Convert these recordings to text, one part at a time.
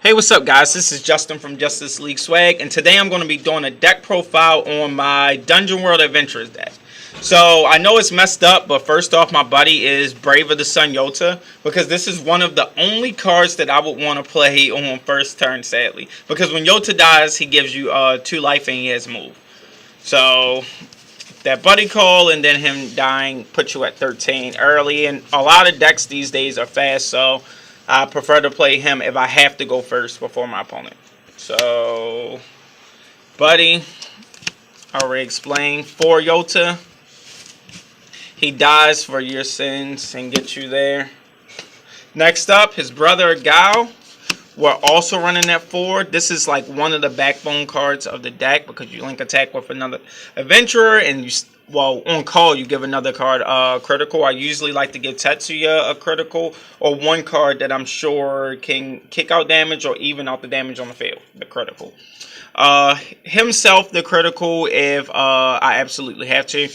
Hey, what's up, guys? This is Justin from Justice League Swag, and today I'm going to be doing a deck profile on my Dungeon World Adventurers deck. So, I know it's messed up, but first off, my buddy is Brave of the Sun Yota, because this is one of the only cards that I would want to play on first turn, sadly. Because when Yota dies, he gives you 2 life and he has move. So, that buddy call and then him dying puts you at 13 early, and a lot of decks these days are fast, so I prefer to play him if I have to go first before my opponent. So, buddy, I already explained. For Yota, he dies for your sins and gets you there. Next up, his brother Gao. We're also running at 4. This is like one of the backbone cards of the deck because you link attack with another adventurer and you, well, on call you give another card critical. I usually like to give Tetsuya a critical or one card that I'm sure can kick out damage or even out the damage on the field, the critical. Himself the critical if I absolutely have to,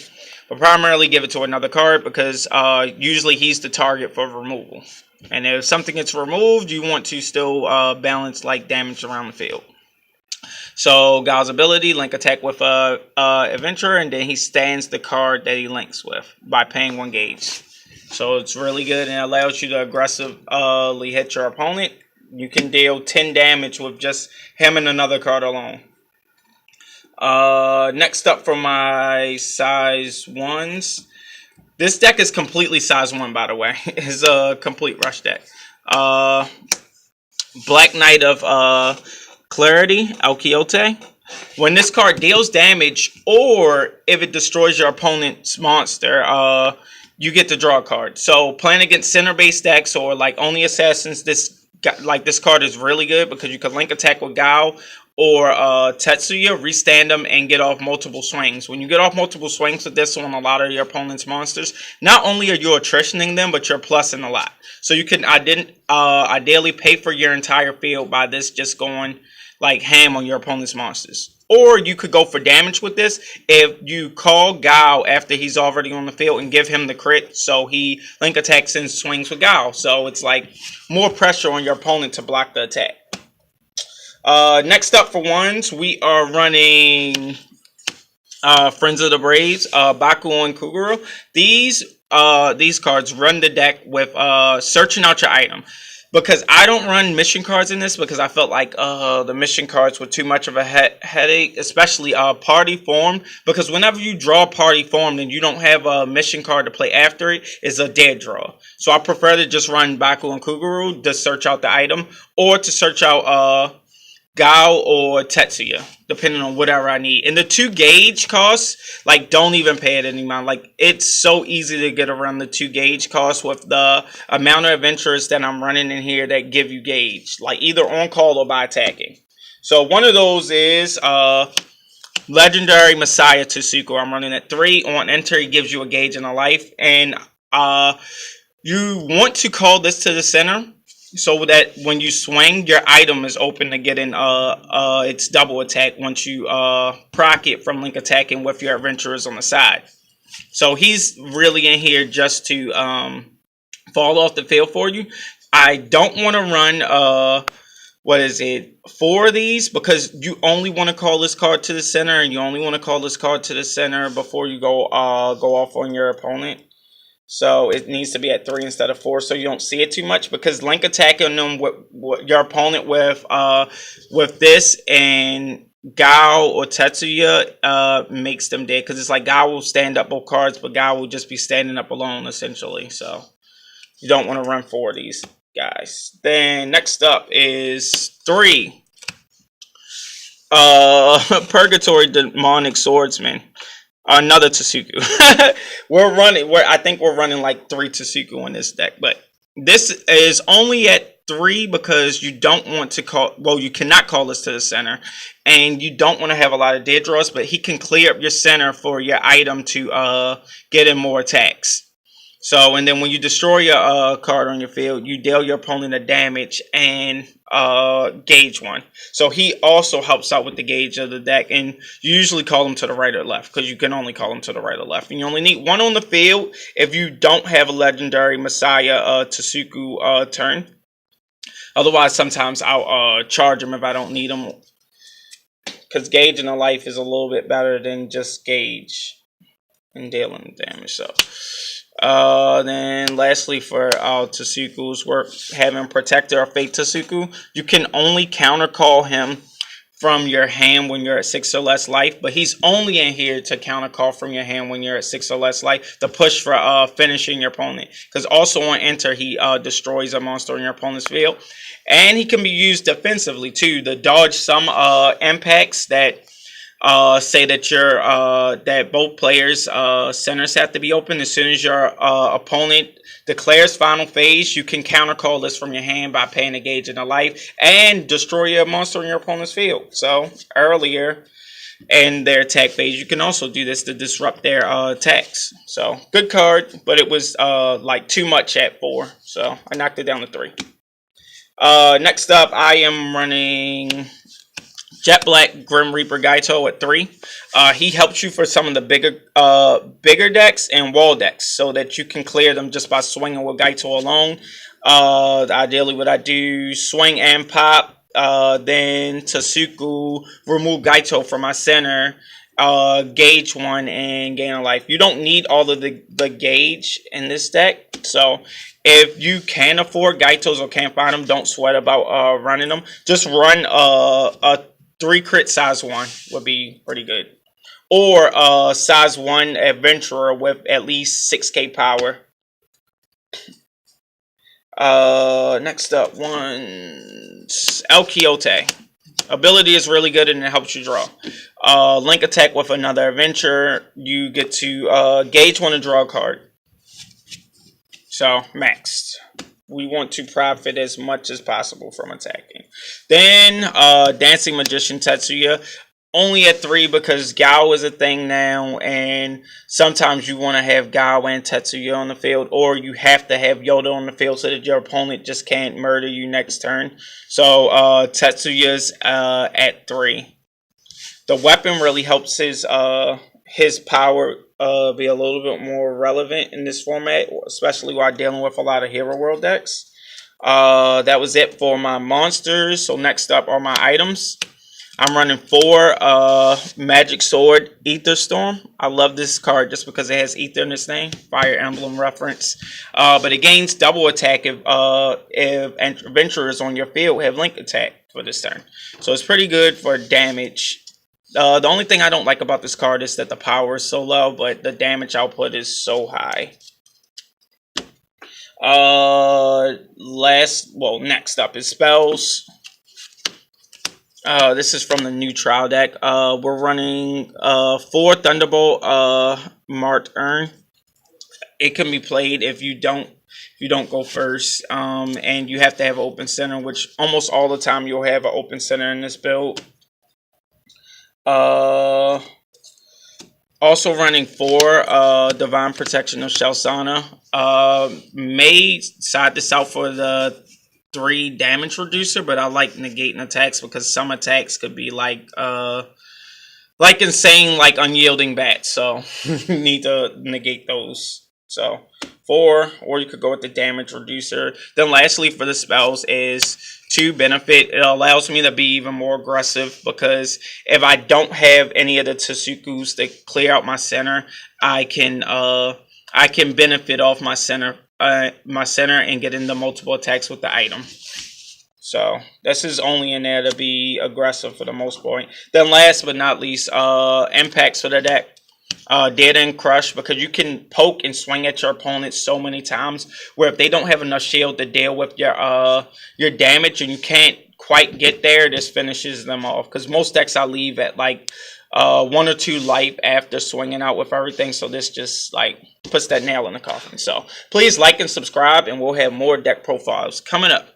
but primarily give it to another card because usually he's the target for removal. And if something gets removed, you want to still balance like damage around the field. So Gao's ability, link attack with adventurer, and then he stands the card that he links with by paying 1 gauge. So it's really good and it allows you to aggressively hit your opponent. You can deal 10 damage with just him and another card alone. Next up for my size 1s. This deck is completely size 1, by the way. It's a complete rush deck. Black Knight of Clarity, Alquiote. When this card deals damage, or if it destroys your opponent's monster, you get to draw a card. So playing against center-based decks or like only assassins, this card is really good because you can link attack with Gao or Tetsuya, restand them, and get off multiple swings. When you get off multiple swings with this on a lot of your opponent's monsters, not only are you attritioning them, but you're plussing a lot. So you can ideally pay for your entire field by this just going like ham on your opponent's monsters. Or you could go for damage with this if you call Gao after he's already on the field and give him the crit, so he link attacks and swings with Gao. So it's like more pressure on your opponent to block the attack. Next up for 1s, we are running Friends of the Braves, Baku and Kuguru. These cards run the deck with searching out your item. Because I don't run mission cards in this because I felt like the mission cards were too much of a headache, especially party form. Because whenever you draw party form and you don't have a mission card to play after it, it's a dead draw. So I prefer to just run Baku and Kuguru to search out the item or to search out Gao or Tetsuya, depending on whatever I need. And the 2 gauge costs, like, don't even pay it any mind. Like, it's so easy to get around the 2 gauge costs with the amount of adventurers that I'm running in here that give you gauge, like either on call or by attacking. So one of those is Legendary Messiah Tsuku. I'm running at 3. On enter, he gives you a gauge and a life. And you want to call this to the center, so that when you swing, your item is open to get in its double attack once you proc it from link attacking with your adventurers on the side. So he's really in here just to fall off the field for you. I don't want to run 4 of these because you only want to call this card to the center, and you only want to call this card to the center before you go off on your opponent. So it needs to be at 3 instead of 4, so you don't see it too much. Because link attacking them with your opponent with this and Gao or Tetsuya makes them dead. Because it's like Gao will stand up both cards, but Gao will just be standing up alone essentially. So you don't want to run 4 of these guys. Then next up is 3. Purgatory Demonic Swordsman. Another Tsuku. I think we're running like 3 Tsuku on this deck, but this is only at 3 because you don't want to call, well, you cannot call this to the center, and you don't want to have a lot of dead draws, but he can clear up your center for your item to get in more attacks. So, and then when you destroy your card on your field, you deal your opponent a damage and gauge 1. So he also helps out with the gauge of the deck, and you usually call him to the right or left because you can only call him to the right or left. And you only need 1 on the field if you don't have a Legendary Messiah Tsuku turn. Otherwise, sometimes I'll charge them if I don't need them. Because Gauge in a life is a little bit better than just Gauge and dealing damage. So, then lastly for Tsuku's work, having Protector or Fate Tsuku, you can only counter call him from your hand when you're at 6 or less life, but he's only in here to counter call from your hand when you're at 6 or less life, to push for finishing your opponent. Because also on enter, he destroys a monster in your opponent's field, and he can be used defensively too, to dodge some impacts that say that that both players' centers have to be open. As soon as your opponent declares final phase, you can counter call this from your hand by paying a Gauge and a life and destroy a monster in your opponent's field. So earlier in their attack phase, you can also do this to disrupt their attacks. So good card, but it was like too much at 4, so I knocked it down to 3. Next up, I am running Jet Black Grim Reaper Gaito at 3. He helps you for some of the bigger decks and wall decks, so that you can clear them just by swinging with Gaito alone. Ideally, what I do, swing and pop, then Tsuku, remove Gaito from my center, Gauge 1, and gain a life. You don't need all of the Gauge in this deck, so if you can afford Gaitos or can't find them, don't sweat about running them. Just run a 3 crit size 1 would be pretty good. Or size 1 adventurer with at least 6k power. Next up, El Quixote. Ability is really good and it helps you draw. Link attack with another adventure. You get to Gauge 1 and draw a card. So, maxed. We want to profit as much as possible from attacking. Then, Dancing Magician Tetsuya. Only at 3 because Gao is a thing now. And sometimes you want to have Gao and Tetsuya on the field. Or you have to have Yoda on the field so that your opponent just can't murder you next turn. So, Tetsuya's at 3. The weapon really helps his power be a little bit more relevant in this format, especially while dealing with a lot of Hero World decks. That was it for my monsters. So next up are my items. I'm running 4 Magic Sword Ether Storm. I love this card just because it has Ether in its name, Fire Emblem reference. But it gains double attack if adventurers on your field have Link attack for this turn. So it's pretty good for damage. The only thing I don't like about this card is that the power is so low, but the damage output is so high. Next up is spells. This is from the new trial deck. We're running 4 Thunderbolt Marked Urn. It can be played if you don't go first, and you have to have an open center, which almost all the time you'll have an open center in this build. Also running 4 Divine Protection of Shelsana. May side this out for the 3 damage reducer, but I like negating attacks because some attacks could be like insane, like unyielding bats. So you need to negate those. So 4, or you could go with the damage reducer. Then lastly for the spells is 2 benefit. It allows me to be even more aggressive because if I don't have any of the Tsukus that clear out my center, I can benefit off my center and get into multiple attacks with the item. So this is only in there to be aggressive for the most part. Then last but not least, impacts for the deck. Dead End Crush, because you can poke and swing at your opponent so many times where if they don't have enough shield to deal with your damage and you can't quite get there, this finishes them off. Because most decks I leave at like 1 or 2 life after swinging out with everything, so this just like puts that nail in the coffin. So please like and subscribe, and we'll have more deck profiles coming up.